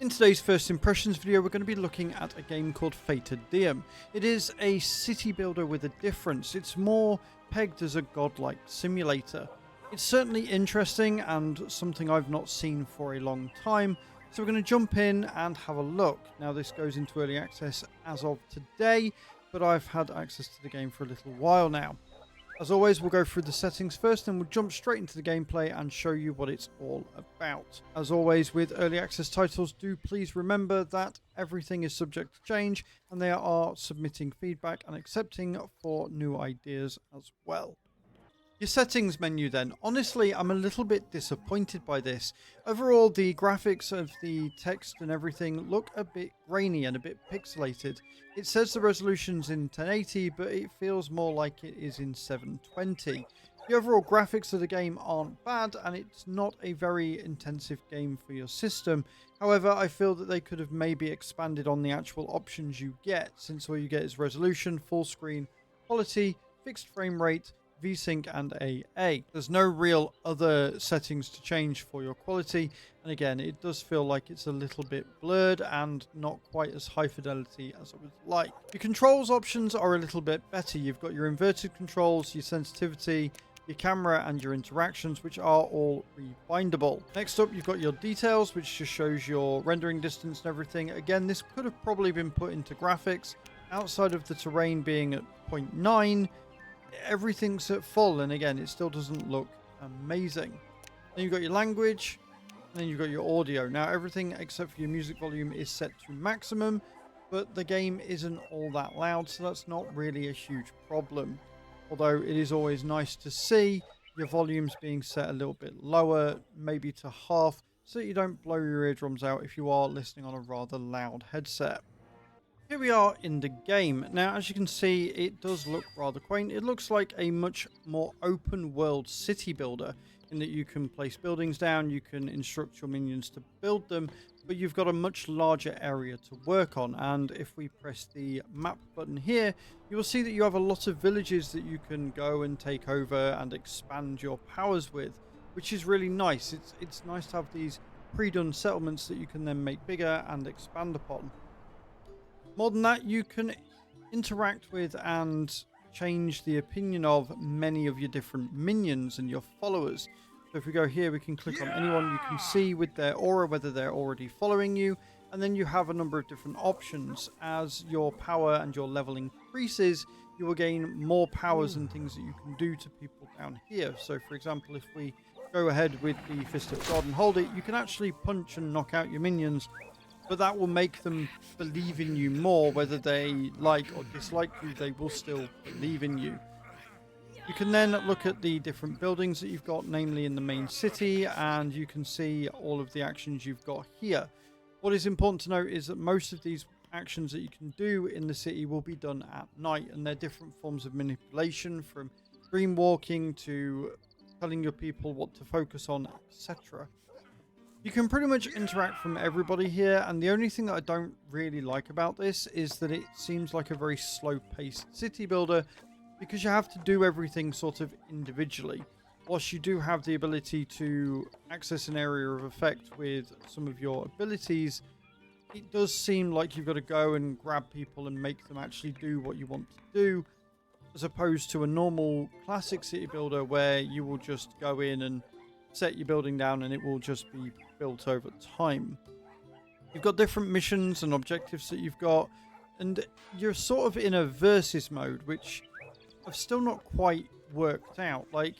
In today's first impressions video, we're going to be looking at a game called Fata Deum. It is a city builder with a difference. It's more pegged as a godlike simulator. It's certainly interesting and something I've not seen for a long time, so we're going to jump in and have a look. Now, this goes into early access as of today, but I've had access to the game for a little while now. As always, we'll go through the settings first and we'll jump straight into the gameplay and show you what it's all about. As always with early access titles, do please remember that everything is subject to change and they are submitting feedback and accepting for new ideas as well. Your settings menu then. Honestly, I'm a little bit disappointed by this. Overall, the graphics of the text and everything look a bit grainy and a bit pixelated. It says the resolution's in 1080, but it feels more like it is in 720. The overall graphics of the game aren't bad, and it's not a very intensive game for your system. However, I feel that they could have maybe expanded on the actual options you get, since all you get is resolution, full screen, quality, fixed frame rate, VSync and AA. There's no real other settings to change for your quality, and again it does feel like it's a little bit blurred and not quite as high fidelity as I would like. Your controls options are a little bit better. You've got your inverted controls, your sensitivity, your camera and your interactions, which are all rebindable. Next up, you've got your details, which just shows your rendering distance and everything. Again, this could have probably been put into graphics. Outside of the terrain being at 0.9, everything's at full, and again it still doesn't look amazing. Then you've got your language, and then you've got your audio. Now everything except for your music volume is set to maximum, but the game isn't all that loud, so that's not really a huge problem. Although it is always nice to see your volumes being set a little bit lower, maybe to half, so that you don't blow your eardrums out if you are listening on a rather loud headset. Here we are in the game. Now, as you can see, it does look rather quaint. It looks like a much more open world city builder in that you can place buildings down, you can instruct your minions to build them, but you've got a much larger area to work on. And if we press the map button here, you will see that you have a lot of villages that you can go and take over and expand your powers with, which is really nice. It's nice to have these pre-done settlements that you can then make bigger and expand upon. More than that, you can interact with and change the opinion of many of your different minions and your followers. So if we go here, we can click on anyone. You can see with their aura whether they're already following you. And then you have a number of different options. As your power and your level increases, you will gain more powers and things that you can do to people down here. So for example, if we go ahead with the Fist of God and hold it, you can actually punch and knock out your minions. But that will make them believe in you more. Whether they like or dislike you, they will still believe in you. You can then look at the different buildings that you've got, namely in the main city, and you can see all of the actions you've got here. What is important to note is that most of these actions that you can do in the city will be done at night, and they're different forms of manipulation, from dream walking to telling your people what to focus on, etc. You can pretty much interact from everybody here, and the only thing that I don't really like about this is that it seems like a very slow-paced city builder, because you have to do everything sort of individually. Whilst you do have the ability to access an area of effect with some of your abilities, it does seem like you've got to go and grab people and make them actually do what you want to do, as opposed to a normal classic city builder where you will just go in and set your building down and it will just be built over time. You've got different missions and objectives that you've got, and you're sort of in a versus mode, which I've still not quite worked out. Like,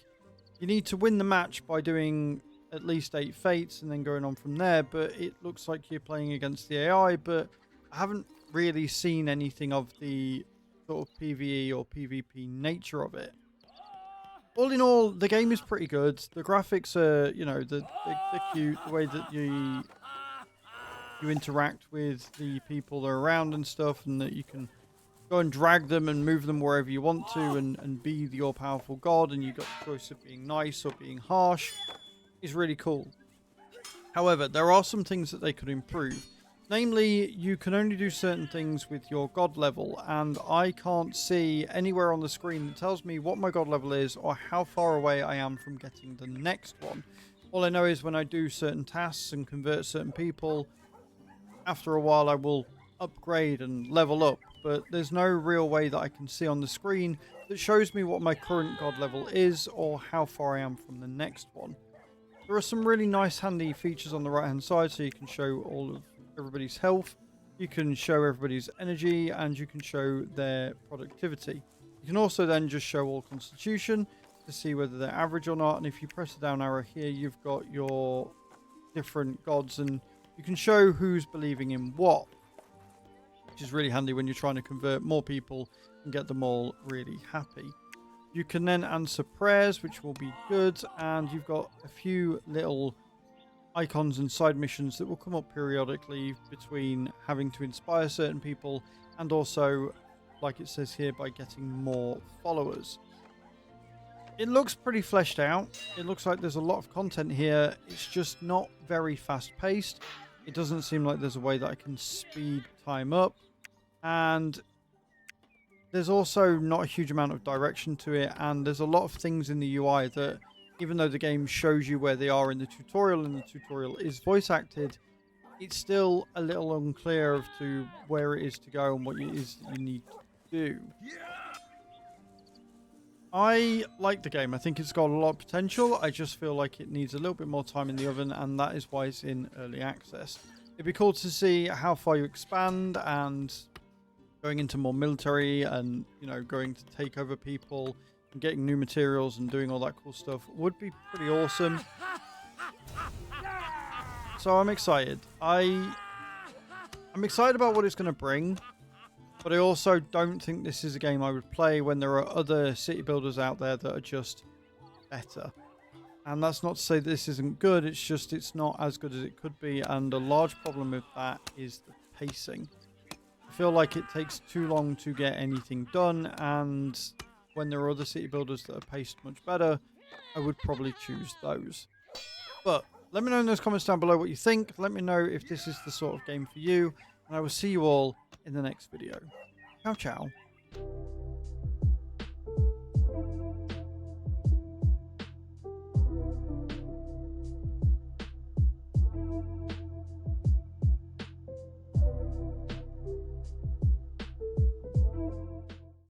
you need to win the match by doing at least 8 fates and then going on from there, but it looks like you're playing against the AI, but I haven't really seen anything of the sort of PvE or PvP nature of it. All in all, the game is pretty good. The graphics are, you know, they're cute. The way that you interact with the people that are around and stuff, and that you can go and drag them and move them wherever you want to, and be the all-powerful god, and you've got the choice of being nice or being harsh, is really cool. However, there are some things that they could improve. Namely, you can only do certain things with your god level, and I can't see anywhere on the screen that tells me what my god level is or how far away I am from getting the next one. All I know is when I do certain tasks and convert certain people, after a while I will upgrade and level up, but there's no real way that I can see on the screen that shows me what my current god level is or how far I am from the next one. There are some really nice handy features on the right hand side, so you can show all of everybody's health, you can show everybody's energy, and you can show their productivity. You can also then just show all constitution to see whether they're average or not, and if you press the down arrow here, you've got your different gods, and you can show who's believing in what, which is really handy when you're trying to convert more people and get them all really happy. You can then answer prayers, which will be good, and you've got a few little icons and side missions that will come up periodically between having to inspire certain people and also, like it says here, by getting more followers. It looks pretty fleshed out. It looks like there's a lot of content here. It's just not very fast paced. It doesn't seem like there's a way that I can speed time up, and there's also not a huge amount of direction to it, and there's a lot of things in the UI that, even though the game shows you where they are in the tutorial and the tutorial is voice acted, it's still a little unclear as to where it is to go and what it is that you need to do. I like the game. I think it's got a lot of potential. I just feel like it needs a little bit more time in the oven, and that is why it's in early access. It'd be cool to see how far you expand and going into more military and, you know, going to take over people and getting new materials and doing all that cool stuff would be pretty awesome. So I'm excited. I'm excited about what it's going to bring, but I also don't think this is a game I would play when there are other city builders out there that are just better. And that's not to say this isn't good, it's just it's not as good as it could be, and a large problem with that is the pacing. I feel like it takes too long to get anything done, and when there are other city builders that are paced much better, I would probably choose those. But let me know in those comments down below what you think. Let me know if this is the sort of game for you, and I will see you all in the next video. Ciao, ciao.